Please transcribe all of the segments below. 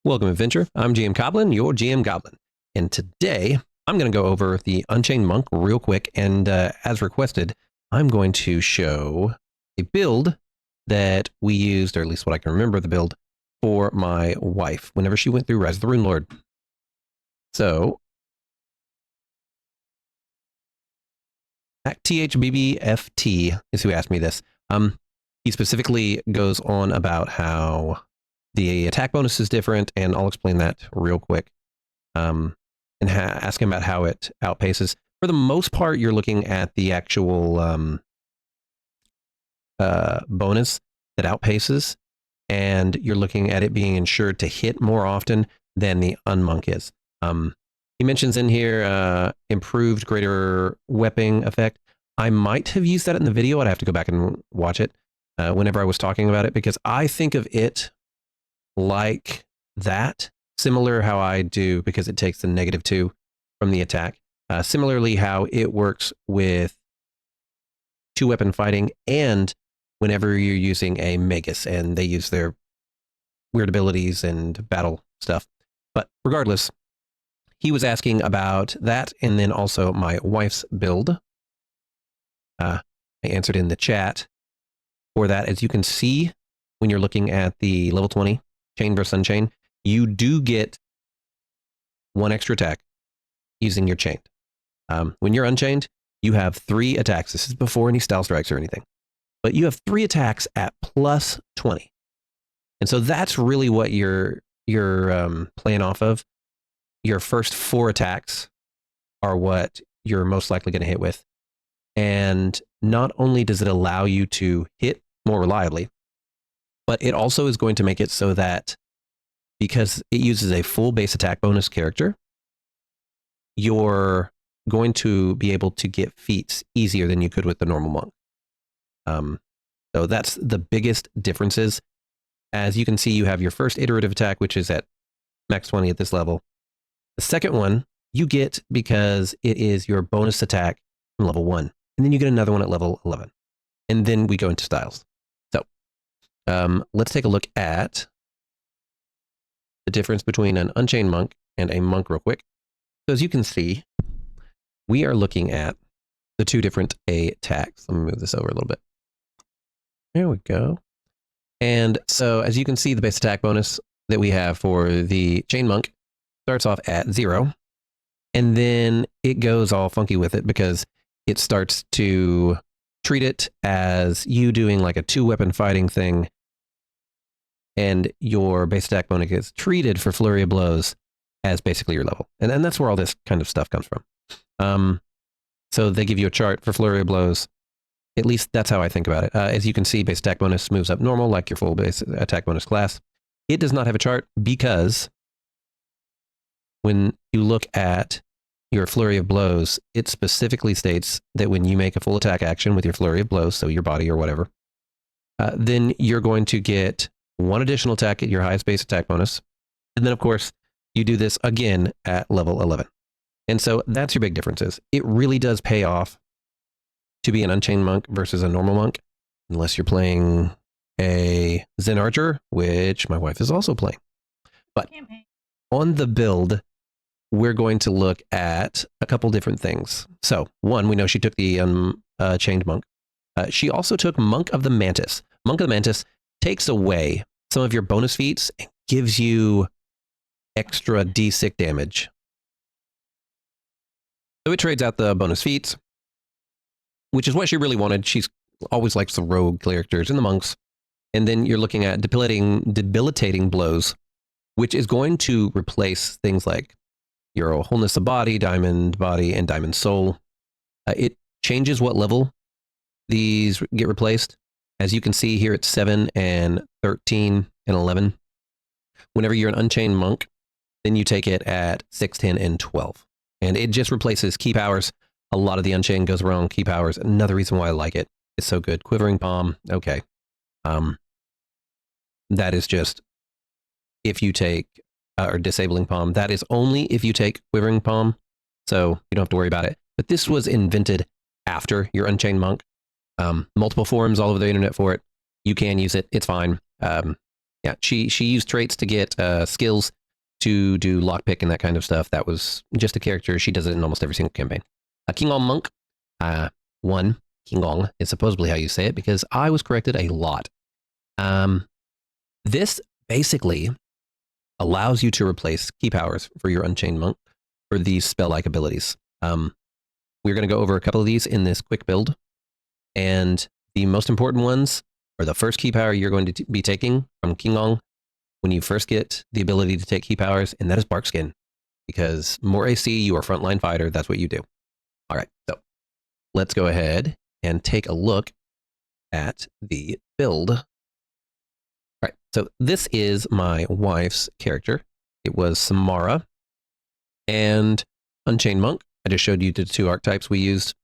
Welcome, Adventure. I'm GM Goblin, your GM Goblin. And today, I'm going to go over the Unchained Monk real quick. And as requested, I'm going to show a build that we used, or at least what I can remember the build, for my wife whenever she went through Rise of the Runelord. So, THBBFT is who asked me this. He specifically goes on about how the attack bonus is different, and I'll explain that real quick. And ask him about how it outpaces. For the most part, you're looking at the actual bonus that outpaces, and you're looking at it being ensured to hit more often than the Unmonk is. He mentions in here improved greater weapon effect. I might have used that in the video. I'd have to go back and watch it whenever I was talking about it, because I think of it like that, similar how I do, because it takes the -2 from the attack. Similarly, how it works with 2-weapon fighting and whenever you're using a Magus and they use their weird abilities and battle stuff. But regardless, he was asking about that, and then also my wife's build. I answered in the chat for that. As you can see, when you're looking at the level 20 Chain versus Unchained, you do get 1 extra attack using your Chained. When you're Unchained, you have 3 attacks. This is before any style strikes or anything. But you have 3 attacks at +20. And so that's really what you're playing off of. Your first 4 attacks are what you're most likely going to hit with. And not only does it allow you to hit more reliably, but it also is going to make it so that because it uses a full base attack bonus character, you're going to be able to get feats easier than you could with the normal monk. So that's the biggest differences. As you can see, you have your first iterative attack, which is at max 20 at this level. The second one you get because it is your bonus attack from level 1. And then you get another one at level 11. And then we go into styles. So let's take a look at the difference between an Unchained Monk and a monk real quick. So as you can see, we are looking at the 2 different attacks. Let me move this over a little bit. There we go. And so as you can see, the base attack bonus that we have for the Chain Monk starts off at 0. And then it goes all funky with it because it starts to treat it as you doing like a 2-weapon fighting thing. And your base attack bonus is treated for Flurry of Blows as basically your level. And then that's where all this kind of stuff comes from. So they give you a chart for Flurry of Blows. At least that's how I think about it. As you can see, base attack bonus moves up normal like your full base attack bonus class. It does not have a chart because when you look at your Flurry of Blows, it specifically states that when you make a full attack action with your Flurry of Blows, so your body or whatever, then you're going to get 1 additional attack at your highest base attack bonus. And then, of course, you do this again at level 11. And so that's your big differences. It really does pay off to be an Unchained Monk versus a normal monk, unless you're playing a Zen Archer, which my wife is also playing. But on the build, we're going to look at a couple different things. So, 1, we know she took the Unchained Monk. She also took Monk of the Mantis. Monk of the Mantis takes away some of your bonus feats and gives you extra D6 damage. So it trades out the bonus feats, which is what she really wanted. She's always likes the rogue characters and the monks. And then you're looking at debilitating blows, which is going to replace things like your wholeness of body, diamond body, and diamond soul. It changes what level these get replaced. As you can see here, it's 7 and 13 and 11. Whenever you're an Unchained Monk, then you take it at 6, 10, and 12. And it just replaces key powers. A lot of the Unchained goes around key powers. Another reason why I like it. It's so good. Quivering Palm. Okay. That is just if you take, or Disabling Palm. That is only if you take Quivering Palm. So you don't have to worry about it. But this was invented after your Unchained Monk. Multiple forums all over the internet for it. You can use it. It's fine. Yeah, she used traits to get skills to do lockpick and that kind of stuff. That was just a character. She does it in almost every single campaign. A Kingong Monk, one Kingong is supposedly how you say it because I was corrected a lot. This basically allows you to replace key powers for your Unchained Monk for these spell-like abilities. We're going to go over a couple of these in this quick build, and the most important ones are the first key power you're going to be taking from Kingong when you first get the ability to take key powers, and that is Barkskin. Because more AC, you are frontline fighter, that's what you do. All right, so let's go ahead and take a look at the build. All right, so this is my wife's character. It was Samara and Unchained Monk. I just showed you the two archetypes we used.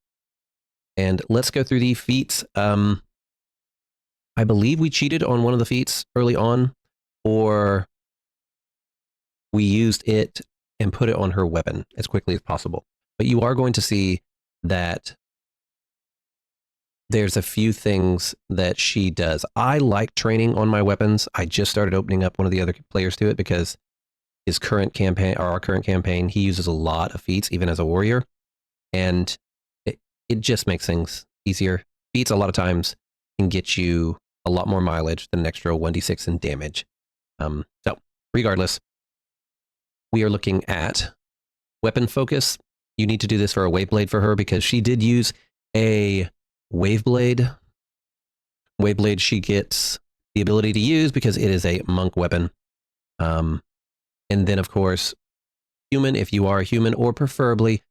And let's go through the feats. I believe we cheated on one of the feats early on, or we used it and put it on her weapon as quickly as possible. But you are going to see that there's a few things that she does. I like training on my weapons. I just started opening up one of the other players to it because his current campaign, or our current campaign, he uses a lot of feats, even as a warrior. And it just makes things easier. Feats a lot of times can get you a lot more mileage than an extra 1d6 in damage. So regardless, we are looking at weapon focus. You need to do this for a Waveblade for her because she did use a Waveblade. Waveblade she gets the ability to use because it is a monk weapon. And then, of course, human, if you are a human, or preferably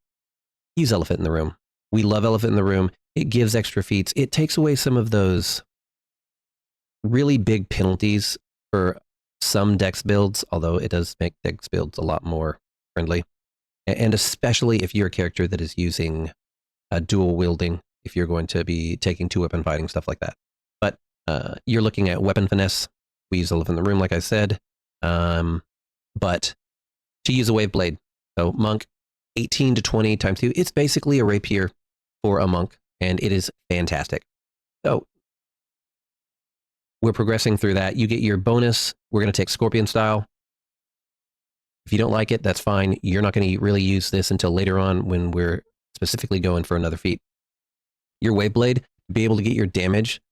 use Elephant in the Room. We love Elephant in the Room. It gives extra feats. It takes away some of those really big penalties for some dex builds, although it does make dex builds a lot more friendly. And especially if you're a character that is using dual wielding, if you're going to be taking two weapon fighting, stuff like that. But you're looking at weapon finesse. We use Elephant in the Room, like I said. But to use a wave blade, so monk, 18 to 20 times 2, it's basically a rapier for a monk, and it is fantastic. So we're progressing through that. You get your bonus. We're going to take Scorpion Style. If you don't like it, that's fine. You're not going to really use this until later on when we're specifically going for another feat. Your Wave Blade, be able to get your damage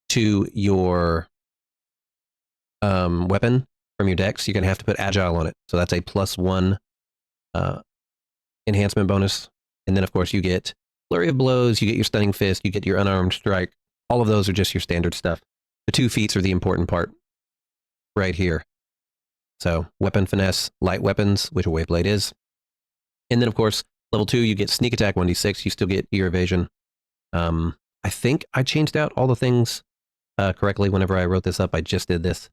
to your weapon from your dex, you're going to have to put Agile on it. So that's a +1 enhancement bonus. And then, of course, you get Flurry of Blows, you get your Stunning Fist, you get your Unarmed Strike. All of those are just your standard stuff. The two feats are the important part right here. So weapon finesse, light weapons, which a Waveblade is. And then, of course, level 2, you get sneak attack 1d6. You still get your evasion. I think I changed out all the things correctly whenever I wrote this up. I just did this.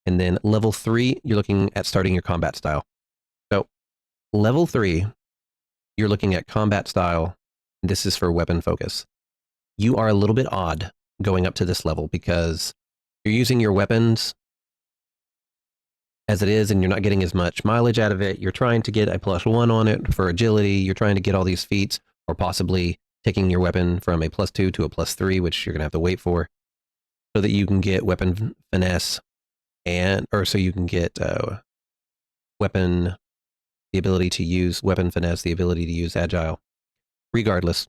And then level 3, you're looking at starting your combat style. So level 3, you're looking at combat style. This is for weapon focus. You are a little bit odd going up to this level because you're using your weapons as it is, and you're not getting as much mileage out of it. You're trying to get a +1 on it for agility. You're trying to get all these feats, or possibly taking your weapon from a +2 to a +3, which you're going to have to wait for, so that you can get weapon finesse, or so you can get weapon, the ability to use weapon finesse, the ability to use agile. Regardless,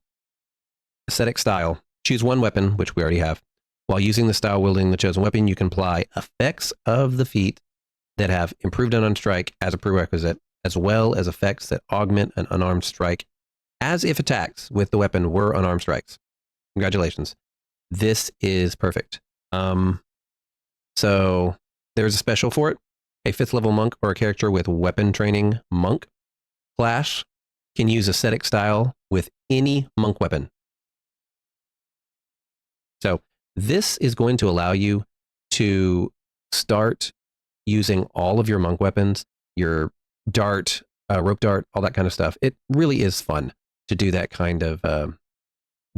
ascetic style. Choose one weapon, which we already have. While using the style wielding the chosen weapon, you can apply effects of the feat that have improved unarmed strike as a prerequisite, as well as effects that augment an unarmed strike as if attacks with the weapon were unarmed strikes. Congratulations. This is perfect. So there's a special for it. A 5th level monk or a character with weapon training monk class can use ascetic style with any monk weapon. So this is going to allow you to start using all of your monk weapons, your dart, rope dart, all that kind of stuff. It really is fun to do that kind of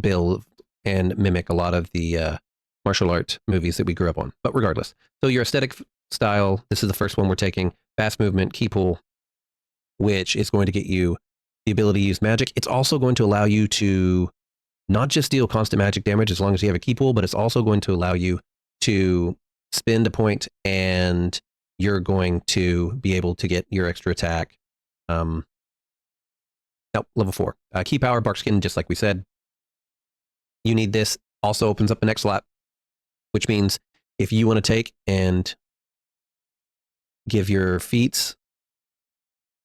build and mimic a lot of the martial art movies that we grew up on. But regardless, so your aesthetic style, this is the first one we're taking, fast movement, key pull, which is going to get you the ability to use magic. It's also going to allow you to not just deal constant magic damage as long as you have a key pull, but it's also going to allow you to spend a point and you're going to be able to get your extra attack. No, level 4. Key power, Barkskin, just like we said. You need this. Also opens up the next slot, which means if you want to take and give your feats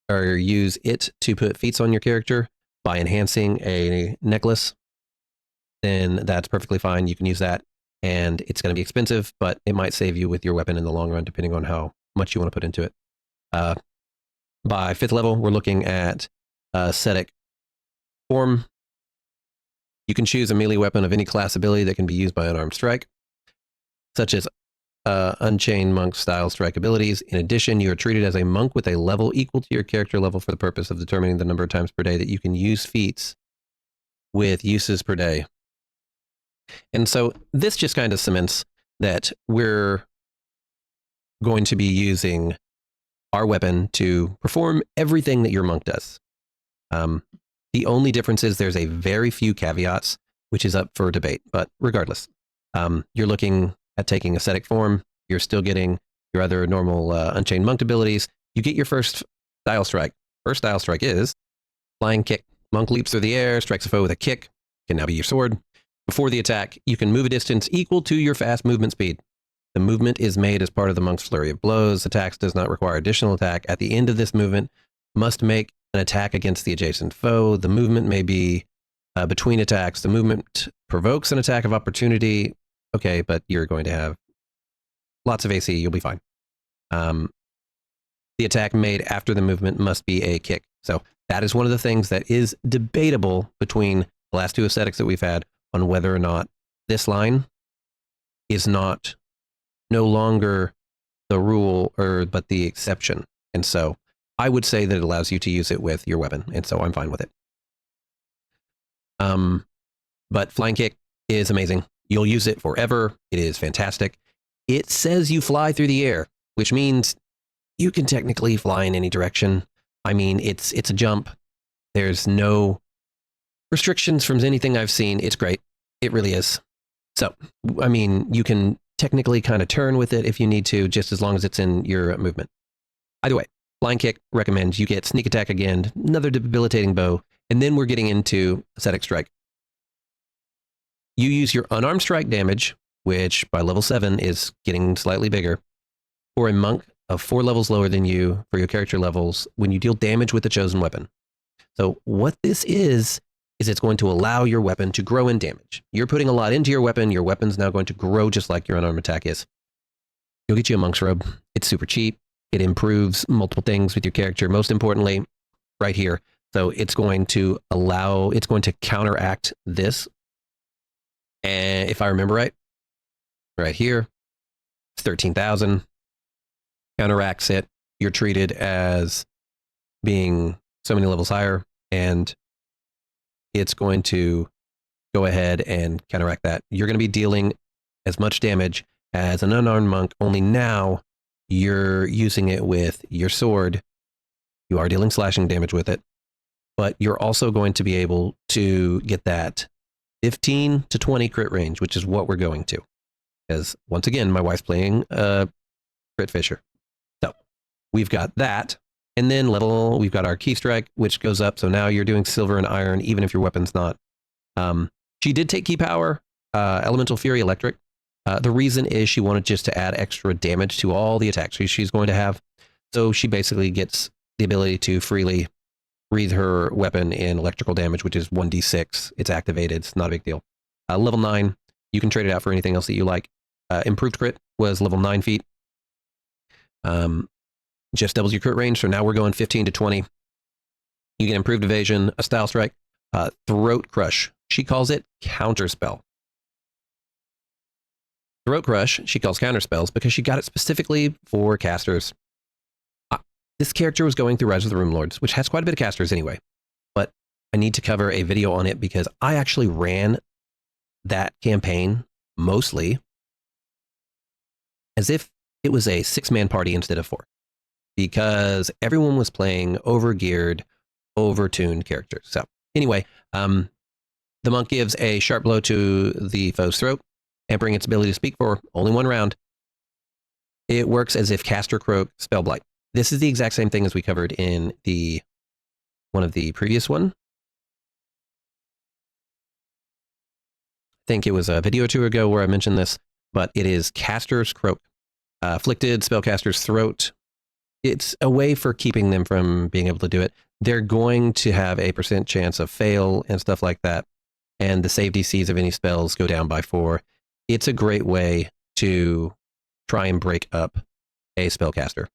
or use it to put feats on your character by enhancing a necklace, then that's perfectly fine. You can use that, and it's going to be expensive, but it might save you with your weapon in the long run, depending on how much you want to put into it. By 5th level, we're looking at ascetic form. You can choose a melee weapon of any class ability that can be used by unarmed strike, such as Unchained Monk style strike abilities. In addition, you are treated as a monk with a level equal to your character level for the purpose of determining the number of times per day that you can use feats with uses per day. And so this just kind of cements that we're going to be using our weapon to perform everything that your monk does. The only difference is there's a very few caveats, which is up for debate. But regardless, you're looking at taking ascetic form. You're still getting your other normal Unchained Monk abilities. You get your first style strike. First style strike is flying kick. Monk leaps through the air, strikes a foe with a kick. Can now be your sword. Before the attack, you can move a distance equal to your fast movement speed. The movement is made as part of the monk's flurry of blows. Attacks does not require additional attack. At the end of this movement, must make an attack against the adjacent foe. The movement may be between attacks. The movement provokes an attack of opportunity. Okay, but you're going to have lots of AC. You'll be fine. The attack made after the movement must be a kick. So that is one of the things that is debatable between the last 2 ascetics that we've had on whether or not this line is not no longer the rule but the exception. And so I would say that it allows you to use it with your weapon. And so I'm fine with it. But flying kick is amazing. You'll use it forever. It is fantastic. It says you fly through the air, which means you can technically fly in any direction. I mean, it's a jump. There's no restrictions from anything I've seen. It's great. It really is. So, I mean, you can technically kind of turn with it if you need to, just as long as it's in your movement. Either way, flying kick recommends you get sneak attack again, another debilitating bow, and then we're getting into ascetic strike. You use your unarmed strike damage, which by level 7 is getting slightly bigger, for a monk of 4 levels lower than you for your character levels when you deal damage with the chosen weapon. So what this is it's going to allow your weapon to grow in damage. You're putting a lot into your weapon. Your weapon's now going to grow just like your unarmed attack is. You'll get you a monk's robe. It's super cheap. It improves multiple things with your character. Most importantly, right here. So it's going to counteract this. And if I remember right here, it's 13,000. Counteracts it. You're treated as being so many levels higher, and it's going to go ahead and counteract that. You're going to be dealing as much damage as an unarmed monk, only now you're using it with your sword. You are dealing slashing damage with it, but you're also going to be able to get that 15 to 20 crit range, which is what we're going to. Because once again, my wife's playing Crit Fisher. So we've got that. And then we've got our key strike, which goes up. So now you're doing silver and iron, even if your weapon's not. She did take key power, elemental fury, electric. The reason is she wanted just to add extra damage to all the attacks she's going to have. So she basically gets the ability to freely breathe her weapon in electrical damage, which is 1d6. It's activated. It's not a big deal. Level 9, you can trade it out for anything else that you like. Improved crit was level 9 feet. Just doubles your crit range. So now we're going 15 to 20. You get improved evasion, a style strike, throat crush. She calls it counterspell. Throat crush, she calls counterspells because she got it specifically for casters. This character was going through Rise of the Runeloards, which has quite a bit of casters anyway, but I need to cover a video on it because I actually ran that campaign mostly as if it was a 6-man party instead of 4, because everyone was playing overgeared, overtuned characters. So anyway, the monk gives a sharp blow to the foe's throat, hampering its ability to speak for only 1 round. It works as if Caster Croak Spellblight. This is the exact same thing as we covered in one of the previous one. I think it was a video or two ago where I mentioned this, but it is Caster's Croak. Afflicted Spellcaster's Throat. It's a way for keeping them from being able to do it. They're going to have a % chance of fail and stuff like that. And the save DCs of any spells go down by 4. It's a great way to try and break up a spellcaster.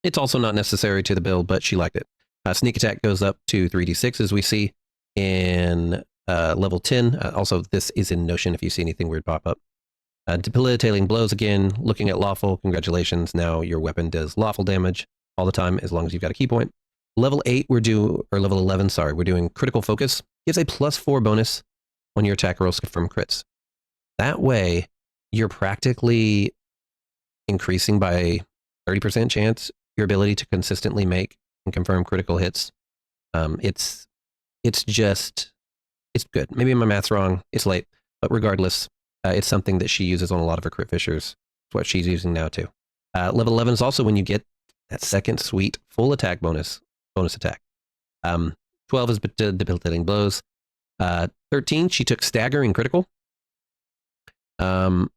It's also not necessary to the build, but she liked it. Sneak attack goes up to 3d6 as we see in level 10. Also, this is in Notion if you see anything weird pop up. Debilitating blows again, looking at lawful, congratulations. Now your weapon does lawful damage all the time as long as you've got a key point. Level 8, level 11, sorry, we're doing critical focus. Gives a +4 bonus on your attack rolls from crits. That way, you're practically increasing by 30% chance your ability to consistently make and confirm critical hits. It's good. Maybe my math's wrong. It's late, but regardless, it's something that she uses on a lot of her crit fishers. It's what she's using now too. Level 11 is also when you get that second sweet full attack bonus attack. 12 is debilitating blows. 13, she took staggering critical. And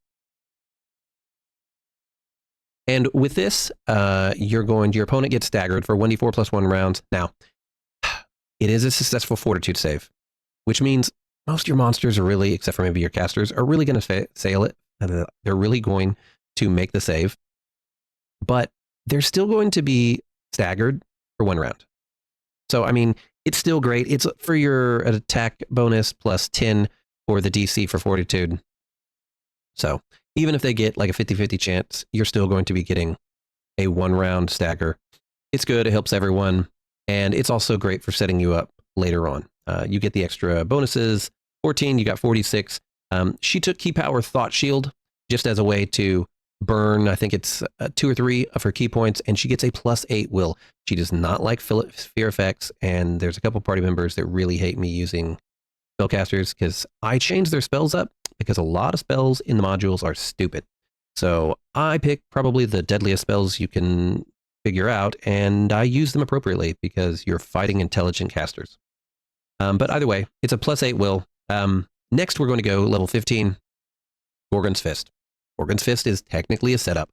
with this, your opponent gets staggered for 1d4 plus 1 rounds. Now, it is a successful fortitude save, which means most of your monsters are really, except for maybe your casters, are really going to sail it. They're really going to make the save, but they're still going to be staggered for 1 round. So, I mean, it's still great. It's for your attack bonus plus 10 for the DC for fortitude. So even if they get like a 50-50 chance, you're still going to be getting a 1 round stagger. It's good. It helps everyone. And it's also great for setting you up later on. You get the extra bonuses. 14, you got 46. She took Key Power Thought Shield just as a way to burn, I think it's 2 or 3 of her key points, and she gets a +8 will. She does not like fear effects, and there's a couple party members that really hate me using spellcasters because I change their spells up because a lot of spells in the modules are stupid. So I pick probably the deadliest spells you can figure out, and I use them appropriately because you're fighting intelligent casters. But either way, it's a +8 will. Next, we're going to go level 15, Gorgon's Fist. Gorgon's Fist is technically a setup.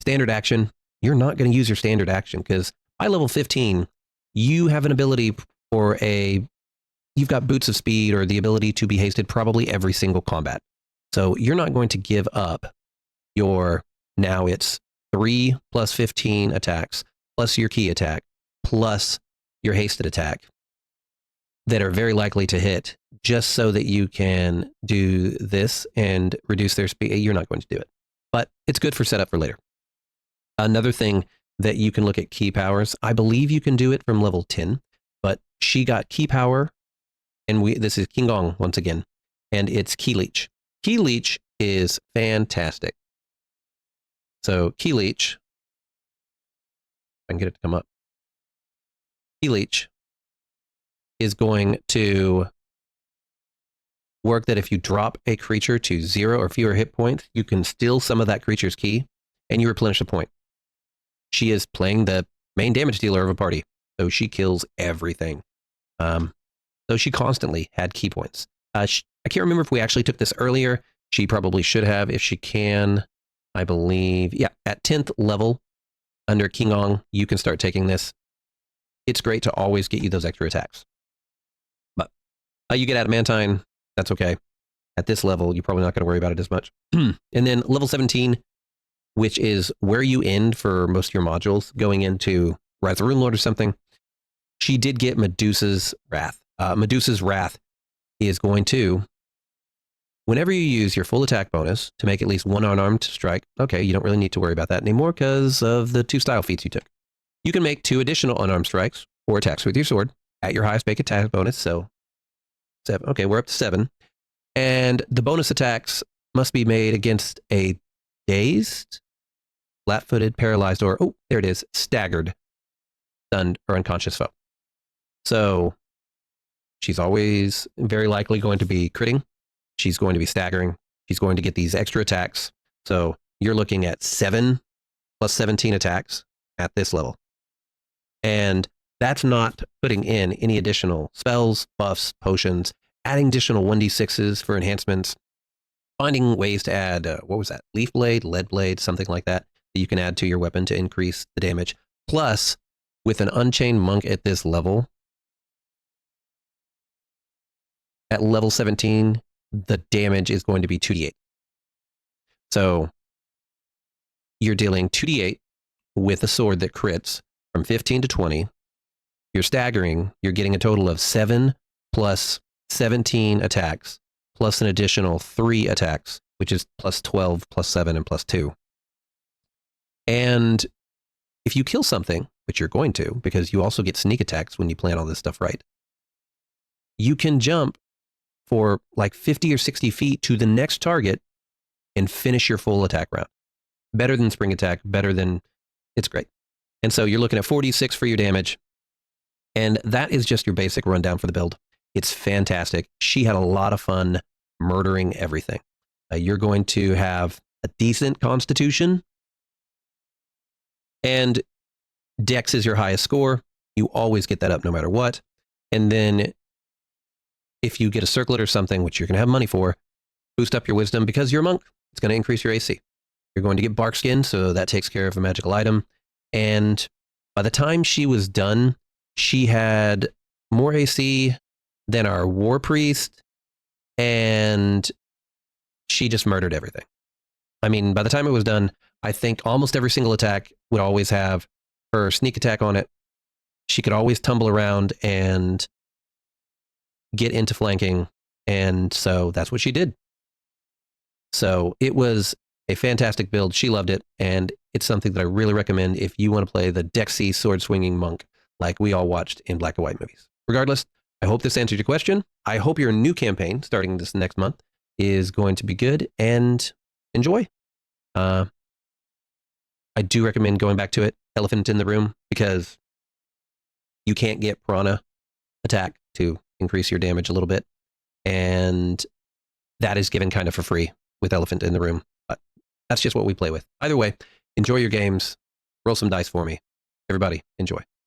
Standard action, you're not going to use your standard action because by level 15, you have an ability you've got Boots of Speed or the ability to be hasted probably every single combat. So you're not going to give up now it's 3 plus 15 attacks, plus your key attack, plus your hasted attack that are very likely to hit just so that you can do this and reduce their speed. You're not going to do it, but it's good for setup for later. Another thing that you can look at key powers. I believe you can do it from level 10, but she got key power, and this is King Gong once again, and it's Key Leech. Key Leech is fantastic. So Key Leech, I can get it to come up. Key Leech is going to work that if you drop a creature to 0 or fewer hit points, you can steal some of that creature's key and you replenish a point. She is playing the main damage dealer of a party, so she kills everything. So she constantly had key points. I can't remember if we actually took this earlier. She probably should have if she can. I believe, yeah, at 10th level under King Ong, you can start taking this. It's great to always get you those extra attacks. But you get Adamantine, that's okay. At this level, you're probably not going to worry about it as much. And then level 17, which is where you end for most of your modules, going into Rise of Runelord or something. She did get Medusa's Wrath. Medusa's Wrath is going to, whenever you use your full attack bonus to make at least 1 unarmed strike, okay, you don't really need to worry about that anymore because of the 2 style feats you took. You can make 2 additional unarmed strikes or attacks with your sword at your highest make attack bonus. So 7. Okay, we're up to 7. And the bonus attacks must be made against a dazed, flat-footed, paralyzed, or, oh, there it is, staggered, stunned, or unconscious foe. So she's always very likely going to be critting. She's going to be staggering. She's going to get these extra attacks. So you're looking at 7 plus 17 attacks at this level. And that's not putting in any additional spells, buffs, potions, adding additional 1d6s for enhancements, finding ways to add, what was that? Leaf blade, lead blade, something like that you can add to your weapon to increase the damage. Plus, with an Unchained Monk at this level, at level 17, the damage is going to be 2d8. So you're dealing 2d8 with a sword that crits from 15 to 20. You're staggering. You're getting a total of 7 plus 17 attacks, plus an additional 3 attacks, which is plus 12, plus 7, and plus 2. And if you kill something, which you're going to, because you also get sneak attacks when you plan all this stuff right, you can jump for like 50 or 60 feet to the next target and finish your full attack round. Better than spring attack, better than, it's great. And so you're looking at 46 for your damage. And that is just your basic rundown for the build. It's fantastic. She had a lot of fun murdering everything. You're going to have a decent constitution, and Dex is your highest score. You always get that up no matter what. And then if you get a circlet or something, which you're going to have money for, boost up your wisdom because you're a monk. It's going to increase your AC. You're going to get bark skin, so that takes care of a magical item. And by the time she was done, she had more AC than our war priest, and she just murdered everything. I mean, by the time it was done, I think almost every single attack would always have her sneak attack on it. She could always tumble around and get into flanking, and so that's what she did. So it was a fantastic build. She loved it, and it's something that I really recommend if you want to play the Dexy sword-swinging monk like we all watched in black and white movies. Regardless, I hope this answered your question. I hope your new campaign, starting this next month, is going to be good, and enjoy. I do recommend going back to it, Elephant in the Room, because you can't get Piranha attack to increase your damage a little bit, and that is given kind of for free with Elephant in the Room, but that's just what we play with. Either way, enjoy your games, roll some dice for me. Everybody, enjoy.